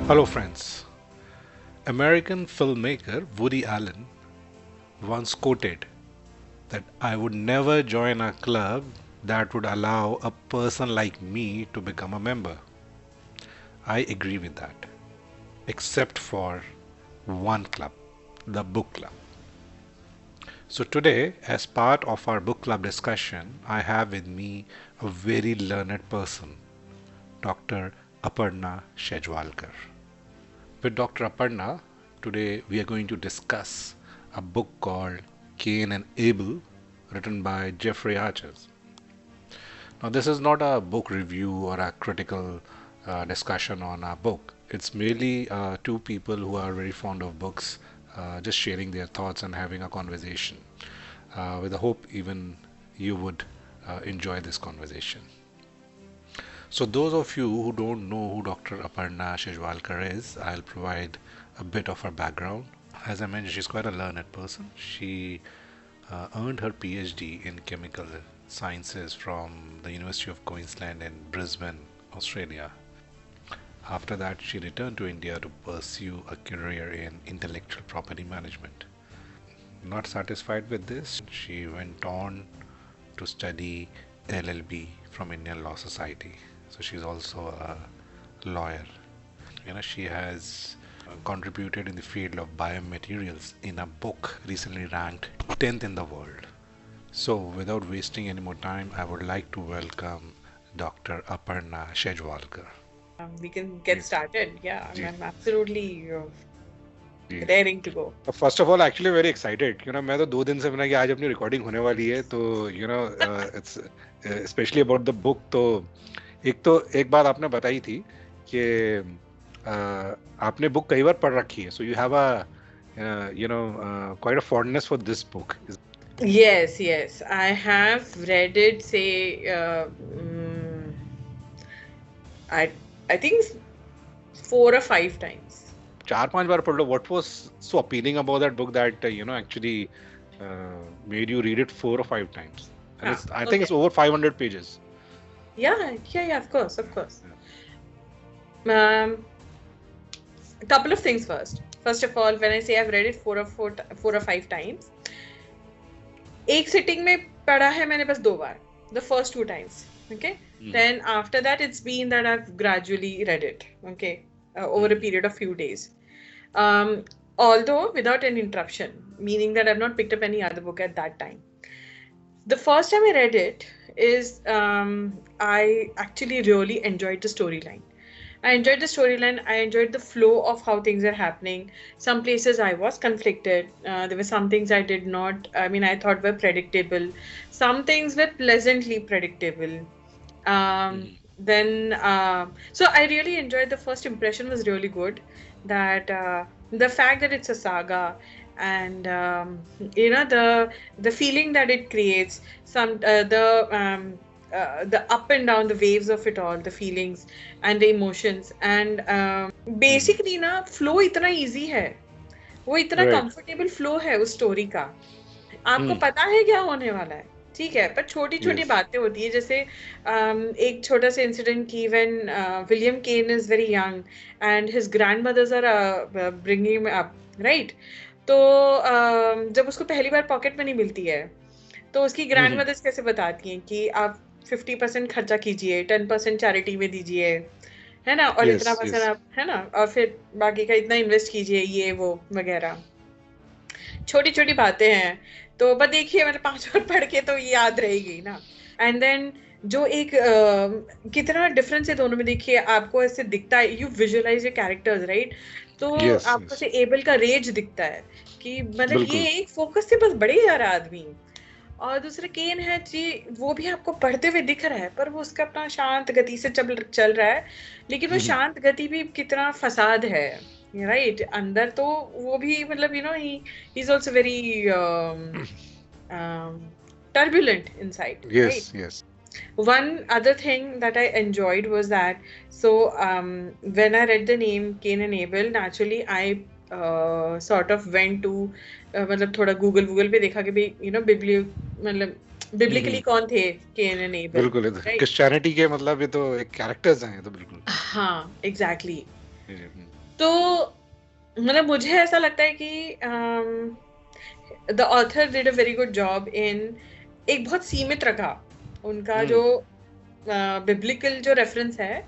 Hello, friends. American filmmaker Woody Allen once quoted that I would never join a club that would allow a person like me to become a member. I agree with that, except for one club, the book club. So, today, as part of our book club discussion, I have with me a very learned person, Dr. Aparna Shejwalkar. With Dr. Aparna, today we are going to discuss a book called Kane and Abel, written by Jeffrey Arches. Now, this is not a book review or a critical discussion on a book. It's merely two people who are very fond of books just sharing their thoughts and having a conversation. With the hope even you would enjoy this conversation. So, those of you who don't know who Dr. Aparna Shejwalkar is, I'll provide a bit of her background. As I mentioned, she's quite a learned person. She earned her PhD in chemical sciences from the University of Queensland in Brisbane, Australia. After that, she returned to India to pursue a career in intellectual property management. Not satisfied with this, she went on to study LLB from Indian Law Society. So she's also a lawyer. She has contributed in the field of biomaterials in a book recently ranked 10th in the world. So without wasting any more time, I would like to welcome Dr. Aparna Shejwalkar. We can get started. Yeah, जी, I'm absolutely जी. raring to go. First of all actually very excited मैं तो 2 दिन से बना कि आज अपनी रिकॉर्डिंग होने वाली है तो it's specially about the book तो एक बात आपने बताई थी कि आपने बुक कई बार पढ़ रखी है so you have a quite a fondness for this book. Yes. I have read it, say, I I think 4 or 5 times. 4-5 बार पढ़ लो. What was so appealing about that book that actually made you read it 4 or 5 times? And I think it's over 500 pages. Yeah, of course. A couple of things first. First of all, when I say I've read it 4 or 5 times, एक sitting में पढ़ा है मैंने बस 2 बार, the first 2 times. Okay. Then after that, it's been that I've gradually read it. Okay, over a period of few days. Although without an interruption, meaning that I've not picked up any other book at that time. The first time I read it is I actually really enjoyed the storyline. I enjoyed the storyline. I enjoyed the flow of how things are happening. Some places I was conflicted. There were some things I did not, I thought were predictable. Some things were pleasantly predictable. So I really enjoyed. The first impression was really good. That the fact that it's a saga, and the feeling that it creates, the up and down, the waves of it all, the feelings and the emotions, and basically ना flow इतना easy है, वो इतना comfortable flow है उस story का. आपको पता है क्या होने वाला है, ठीक है, पर छोटी छोटी बातें होती है. जैसे एक छोटा सा इंसिडेंट की when William Kane is very young and his grandmothers are bringing him up, right? तो जब उसको पहली बार पॉकेट मनी मिलती है तो उसकी ग्रैंडमदर्स कैसे बताती हैं कि आप 50% खर्चा कीजिए, 10% चैरिटी में दीजिए, है ना, और इतना परसेंट आप, है ना, और फिर बाकी का इतना इन्वेस्ट कीजिए, ये वो वगैरह. छोटी छोटी बातें हैं. तो बस देखिए, मतलब 5 बार पढ़ के तो ये याद रहेगी ना. एंड देन जो एक कितना डिफरेंस है दोनों में. देखिए, आपको ऐसे दिखता है, you visualise your characters, right? तो आपको से एबल का रेज दिखता है कि मतलब ये एक फोकस से बस बढ़े जा रहा आदमी. और दूसरा केन है जी, वो भी आपको पढ़ते हुए दिख रहा है, पर वो उसका अपना शांत गति से चल रहा है. लेकिन वो शांत गति भी कितना फसाद है, राइट? अंदर तो वो भी मतलब he is also very turbulent inside. Yes. One other thing that I enjoyed was that, so when I read the name Kane and Abel, naturally I sort of went to मतलब थोड़ा Google पे देखा कि भाई मतलब biblically कौन थे cane and able. बिल्कुल, क्रिश्चियनिटी के मतलब ये तो एक कैरेक्टर्स हैं, तो बिल्कुल. हाँ, एग्जैक्टली. तो मतलब मुझे ऐसा लगता है कि the author did a very good job in एक बहुत सीमित रखा उनका जो हम्म बिब्लिकल जो रेफरेंस है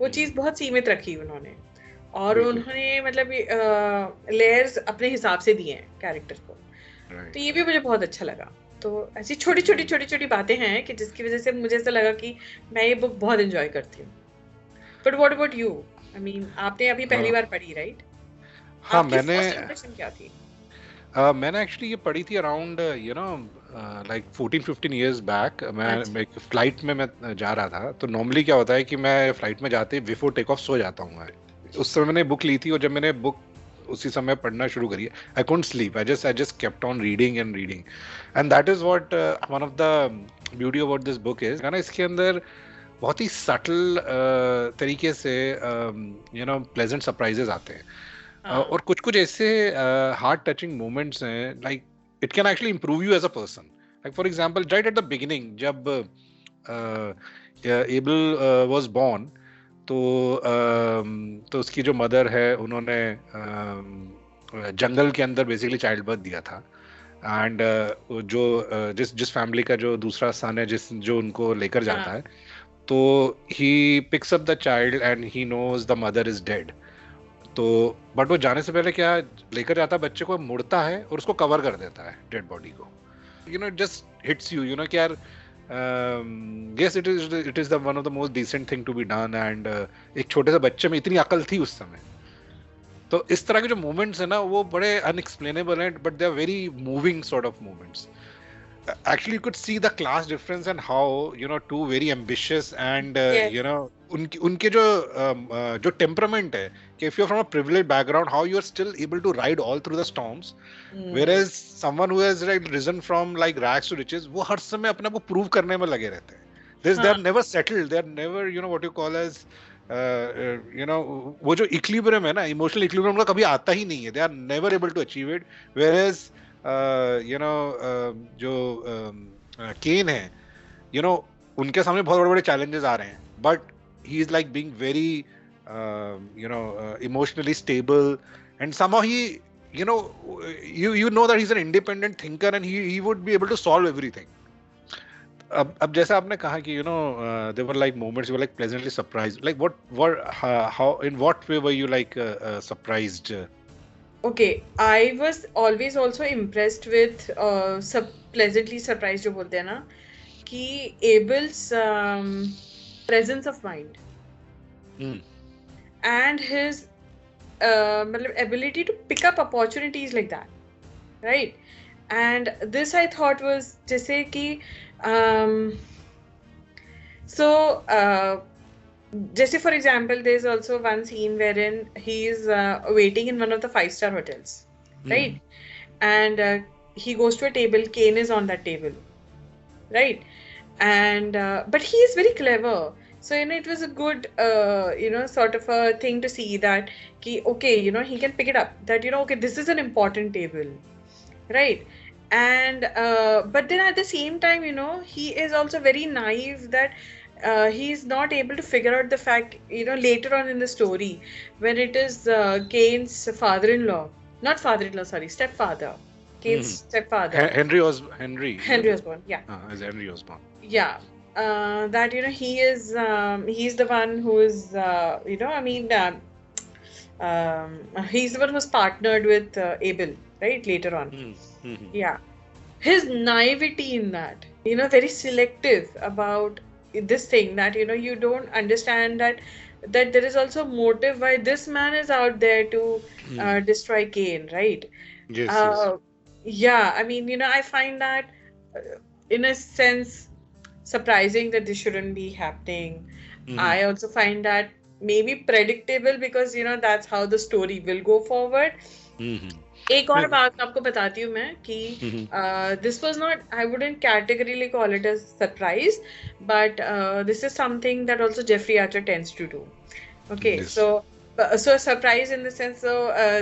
वो चीज हम्म बहुत सीमित रखी उन्होंने और बिल्कुल उन्होंने मतलब लेयर्स अपने हिसाब से दिए हैं कैरेक्टर को तो राइट ये भी मुझे बहुत अच्छा लगा तो ऐसी हम्म छोटी छोटी बातें हैं कि जिसकी वजह से मुझे ऐसा लगा कि मैं ये बुक बहुत एंजॉय करती हूँ but what about you I mean आपने अभी पहली हाँ बार पढ़ी राइट हाँ, आपकी फर्स्ट इंप्रेशन क्या थी मैंने एक्चुअली ये पढ़ी थी अराउंड लाइक 14-15 इयर्स बैक। मैं अच्छा एक फ्लाइट में मैं जा रहा था, तो नॉर्मली क्या होता है कि मैं फ्लाइट में जाते ही बिफोर टेक ऑफ सो जाता हूँ मैं। उस समय मैंने बुक ली थी, और जब मैंने बुक उसी समय पढ़ना शुरू करी, I couldn't sleep, I just kept on reading and reading. And that is what one of the beauty about this book is ना, इसके अंदर बहुत ही सटल तरीके से प्लेजेंट सरप्राइजेस आते हैं। हाँ और कुछ कुछ ऐसे हार्ट टचिंग मोमेंट्स हैं, like it can actually improve you as a person. Like for example, right at the beginning, जब एबल वाज बोर्न, तो तो उसकी जो मदर है, उन्होंने जंगल के अंदर बेसिकली चाइल्ड बर्थ दिया था। एंड जो जिस जिस फैमिली का जो दूसरा सन है, जिस जो उनको लेकर जाता हाँ है, तो he picks up the child and he knows the mother is dead. तो बट वो जाने से पहले क्या लेकर जाता है, बच्चे को मुड़ता है और उसको कवर कर देता है, डेड बॉडी को। जस्ट हिट्स यू, कि यार guess it is the one of the most decent thing to be done. And एक छोटे से बच्चे में इतनी अकल थी उस समय। तो इस तरह के जो मोमेंट्स है ना, वो बड़े अनएक्सप्लेनेबल हैं, but they are very moving sort of moments. Actually, you could see the class difference and how two very ambitious and yes उनकी उनके जो temperament है, कि if you're from a privileged background, how you are still able to ride all through the storms, hmm whereas someone who has like risen from like rags to riches, वो हर समय अपने आप को prove करने में लगे रहते हैं। They हाँ are never settled, they are never what you call as वो जो इक्विलिब्रियम है ना, इमोशनल इक्विलिब्रियम उनका कभी आता ही नहीं है। They are never able to achieve it. Where जो केन है, यू नो उनके सामने बहुत बड़े बड़े चैलेंजेस आ रहे हैं, but he is like being very emotionally stable, and somehow he you know you know that he's an independent thinker, and he would be able to solve everything. अब जैसा आपने कहा कि there were like moments you were like pleasantly surprised, like what how in what way were you like surprised? okay I was always also impressed with pleasantly surprised जो बोलते हैं ना कि Abel's presence of mind Hmm. and his मतलब ability to pick up opportunities like that right and this I thought was जैसे कि um, so जैसे for example there's also one scene wherein he is waiting in one of the 5-star hotels right and he goes to a table Kane is on that table right and but he is very clever so it was a good sort of a thing to see that ki, okay he can pick it up that okay this is an important table right and but then at the same time he is also very naive that he's not able to figure out the fact later on in the story when it is Kane's father-in-law not father-in-law sorry stepfather Kane's Hmm. stepfather Henry Henry Osborn yeah as Henry Osborn. yeah that he is he's the one who is I mean he's the one who's partnered with Abel right later on Hmm. Hmm. yeah his naivety in that very selective about this thing that you don't understand that there is also motive why this man is out there to Hmm. destroy Cain right Yes, yes. uh, yeah I mean I find that in a sense surprising that this shouldn't be happening. Hmm. I also find that maybe predictable because that's how the story will go forward. Hmm. एक और No. बात आपको बताती हूँ मैं कि Hmm. this was not I wouldn't categorically call it a surprise but this is something that also Jeffrey Archer tends to do. Okay, Yes. so a surprise in the sense so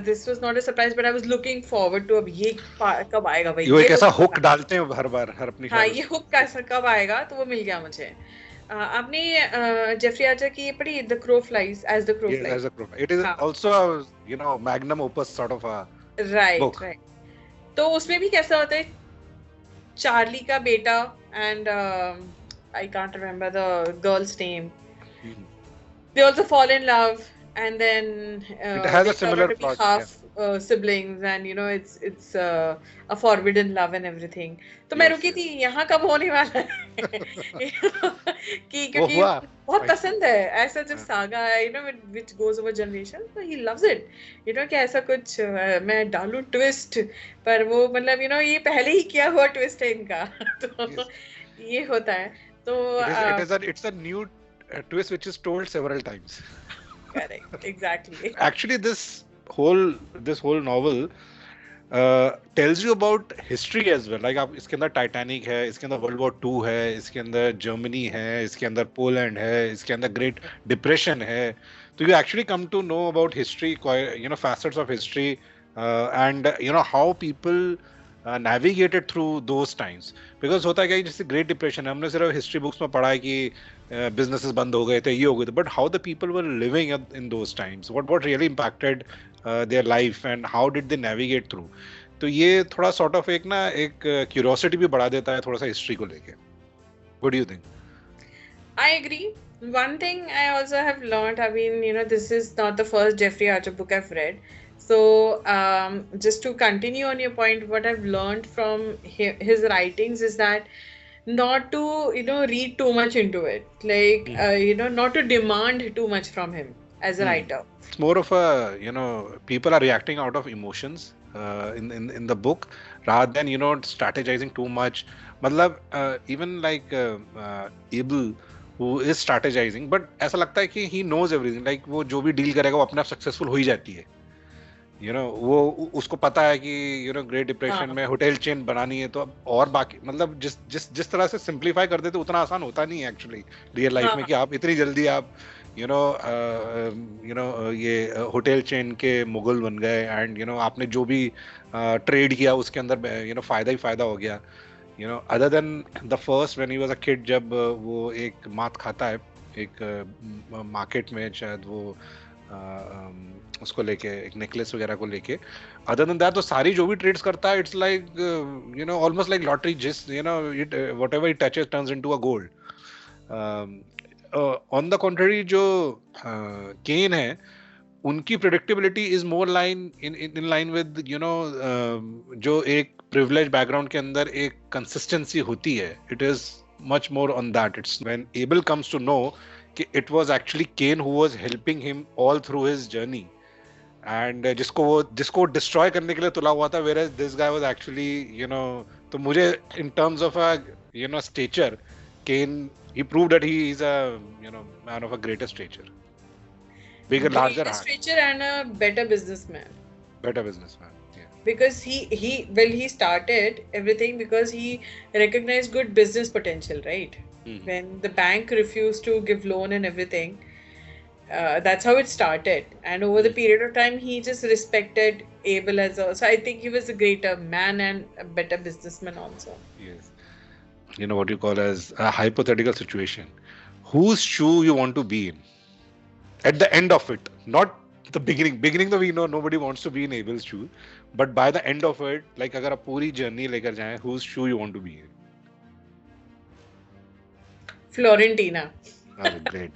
this was not a surprise but I was looking forward to अब ये कब आएगा भाई ये ये एक ऐसा मुझे हुक पता डालते हैं हर बार, हर अपनी हाँ हर ये हुक कैसा कब आएगा तो वो मिल गया मुझे आपने जेफरी आर्चर की ये पढ़ी, the crow flies, as the crow Yes, as flies? a profile. It is हाँ, also a, magnum opus sort of a right book. Right. तो उसमें भी कैसा होता है, चार्ली का बेटा and I can't remember the girls name, Mhm. they also fall in love, and then It has a they turn out similar to be plot. Yeah. half siblings, and it's a forbidden love and everything. तो मैं Yes, रुकी थी yes. यहाँ कब होने वाला है कि वो क्योंकि हुआ बहुत finally. पसंद है ऐसा जब हाँ, saga, which goes over generation, so he loves it, कि ऐसा कुछ मैं डालूं ट्विस्ट, पर वो मतलब ये पहले ही किया हुआ ट्विस्ट है इनका तो yes. ये होता है। तो It's a new twist which is told several times. Correct, exactly. Actually, this whole novel tells you about history as well. Like आप इसके अंदर टाइटैनिक है, इसके अंदर वर्ल्ड वॉर टू है, इसके अंदर जर्मनी है, इसके अंदर पोलैंड है, इसके अंदर ग्रेट डिप्रेशन है. तो you actually come to know about history, facets of history, and how people navigated through those times. Because होता है क्या, जैसे ग्रेट डिप्रेशन है, हमने सिर्फ हिस्ट्री बुक्स में पढ़ा है कि बिजनेसेस बंद हो गए थे, ये हो गए थे, but how the people were living in those times, what really impacted their life and how did they navigate through. तो ये थोड़ा सॉर्ट ऑफ एक क्यूरियोसिटी भी बढ़ा देता है थोड़ा सा हिस्ट्री को लेके. What do you think? I agree. One thing I also have learned, I mean, this is not the first Jeffrey Archer book I've read. So, just to continue on your point, what I've learned from his writings is that not to, read too much into it. Like, not to demand too much from him as a writer. It's more of a, people are reacting out of emotions in the book rather than, strategizing too much. मतलब even like Abel, who is strategizing, but ऐसा लगता है कि he knows everything. Like वो जो भी deal करेगा वो अपने आप सक्सेसफुल हो ही जाती है. वो उसको पता है कि ग्रेट डिप्रेशन हाँ, में होटल चेन बनानी है, तो अब और बाकी मतलब जिस जिस जिस तरह से सिंप्लीफाई कर देते उतना आसान होता नहीं है एक्चुअली रियल लाइफ में, हाँ, कि आप इतनी जल्दी आप ये होटल चेन के मुगल बन गए, एंड आपने जो भी ट्रेड किया उसके अंदर फायदा ही फायदा हो गया. Other than the first when he was a kid, जब वो एक मात खाता है एक मार्केट में, शायद वो उसको लेके एक नेकलेस वगैरह को लेके. अदर देन दैट तो सारी जो भी ट्रेड्स करता है, it's like almost like lottery, जिस it whatever it touches turns into a gold. On the contrary जो केन है, उनकी predictability is more line in line with जो एक प्रिविलेज बैकग्राउंड के अंदर एक कंसिस्टेंसी होती है. It is much more on that. It's when Abel comes to know कि it was actually Cain who was helping him all through his journey, and जिसको destroy करने के लिए तुला हुआ था, whereas this guy was actually तो मुझे in terms of a stature, Cain he proved that he is a man of a greater stature, bigger, larger greatest heart, creature and a better businessman. better businessman. Yeah. Because he started everything because he recognized good business potential, right? Mhm. When the bank refused to give loan and everything, that's how it started, and over the period of time he just respected Abel as a, so I think he was a greater man and a better businessman also. Yes. What you call as a hypothetical situation. Whose shoe you want to be in at the end of it, not the beginning. Beginning though we know nobody wants to be in Abel's shoe, but by the end of it, like अगर आप पूरी journey लेकर जाएं, whose shoe you want to be in? Florentina. Oh, great.